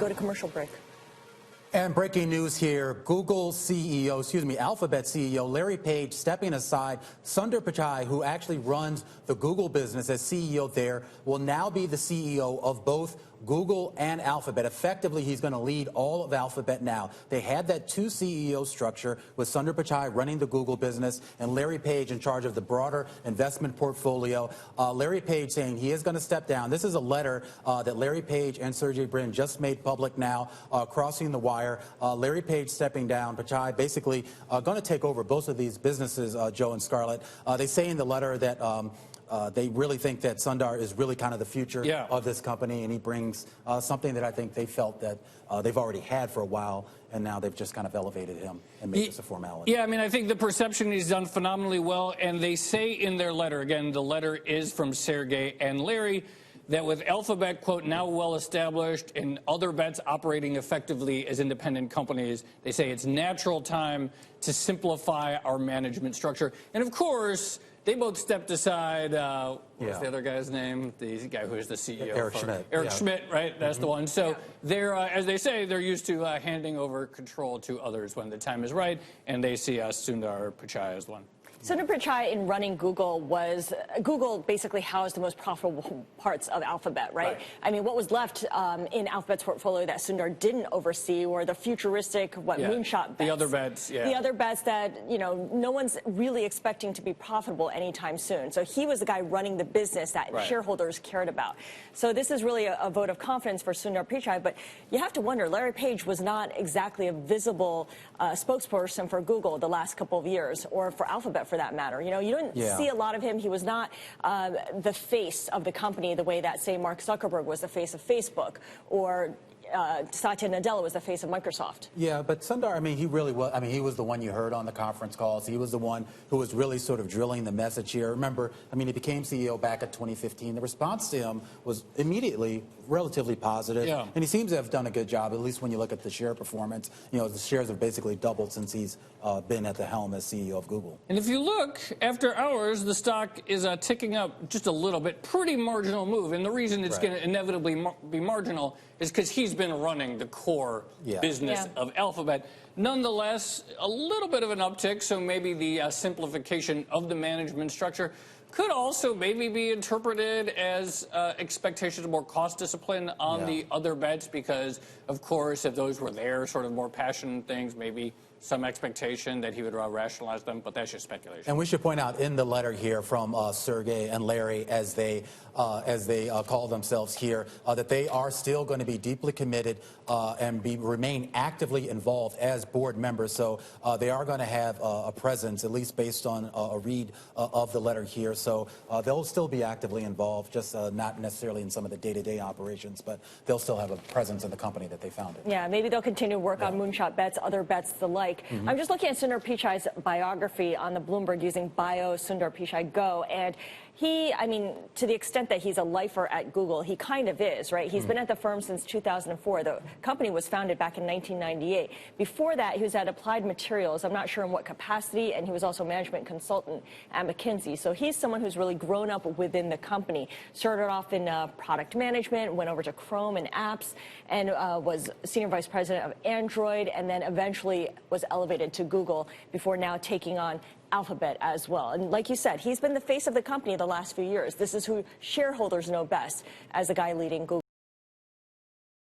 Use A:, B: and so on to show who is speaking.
A: go to commercial break.
B: And breaking news here, Alphabet CEO Larry Page stepping aside. Sundar Pichai, who actually runs the Google business as CEO there, will now be the CEO of both Google and Alphabet. Effectively, he's going to lead all of Alphabet now. They had that two CEO structure with Sundar Pichai running the Google business and Larry Page in charge of the broader investment portfolio. Larry Page saying he is going to step down. This is a letter that Larry Page and Sergey Brin just made public now, crossing the wire. Larry Page stepping down. Pichai basically going to take over both of these businesses, Joe and Scarlett. They say in the letter that they really think that Sundar is really kind of the future of this company, and he brings something that I think they felt that they've already had for a while, and now they've just kind of elevated him and made this a formality.
C: Yeah, I mean, I think the perception he's done phenomenally well, and they say in their letter, again, the letter is from Sergey and Larry, that with Alphabet, quote, now well established and other bets operating effectively as independent companies, they say it's natural time to simplify our management structure. And of course, they both stepped aside. What's the other guy's name? The guy who's the CEO.
B: Eric Schmidt.
C: Eric Schmidt, right? That's the one. So they're, as they say, they're used to handing over control to others when the time is right, and they see Sundar Pichai as one.
A: Sundar Pichai, in running Google, basically housed the most profitable parts of Alphabet, right? I mean, what was left in Alphabet's portfolio that Sundar didn't oversee were the futuristic, moonshot bets.
C: The other bets,
A: The other bets that, no one's really expecting to be profitable anytime soon. So he was the guy running the business that shareholders cared about. So this is really a vote of confidence for Sundar Pichai, but you have to wonder, Larry Page was not exactly a visible spokesperson for Google the last couple of years, or for Alphabet for that matter. You didn't see a lot of him. He was not the face of the company the way that, say, Mark Zuckerberg was the face of Facebook, or Satya Nadella was the face of Microsoft.
B: Yeah, but Sundar, I mean, he really was. I mean, he was the one you heard on the conference calls. He was the one who was really sort of drilling the message here. Remember, I mean, he became CEO back in 2015. The response to him was immediately relatively positive. And he seems to have done a good job, at least when you look at the share performance. The shares have basically doubled since he's been at the helm as CEO of Google.
C: And if you look, after hours, the stock is ticking up just a little bit. Pretty marginal move. And the reason it's going to inevitably be marginal is because he's been running the core business of Alphabet. Nonetheless, a little bit of an uptick, so maybe the simplification of the management structure could also maybe be interpreted as expectations of more cost discipline on the other bets, because, of course, if those were their sort of more passionate things, maybe some expectation that he would rationalize them, but that's just speculation.
B: And we should point out in the letter here from Sergey and Larry, as they call themselves here, that they are still going to be deeply committed and remain actively involved as board members. So they are going to have a presence, at least based on a read of the letter here. So they'll still be actively involved, just not necessarily in some of the day-to-day operations, but they'll still have a presence in the company that they founded.
A: Yeah, maybe they'll continue to work on moonshot bets, other bets the like. I'm just looking at Sundar Pichai's biography on the Bloomberg using Bio Sundar Pichai Go, and he, I mean, to the extent that he's a lifer at Google, he kind of is, right? He's been at the firm since 2004. The company was founded back in 1998. Before that, he was at Applied Materials. I'm not sure in what capacity, and he was also a management consultant at McKinsey. So he's someone who's really grown up within the company. Started off in product management, went over to Chrome and apps, and was senior vice president of Android, and then eventually was elevated to Google before now taking on Alphabet as well. And like you said, he's been the face of the company the last few years. This is who shareholders know best as the guy leading Google.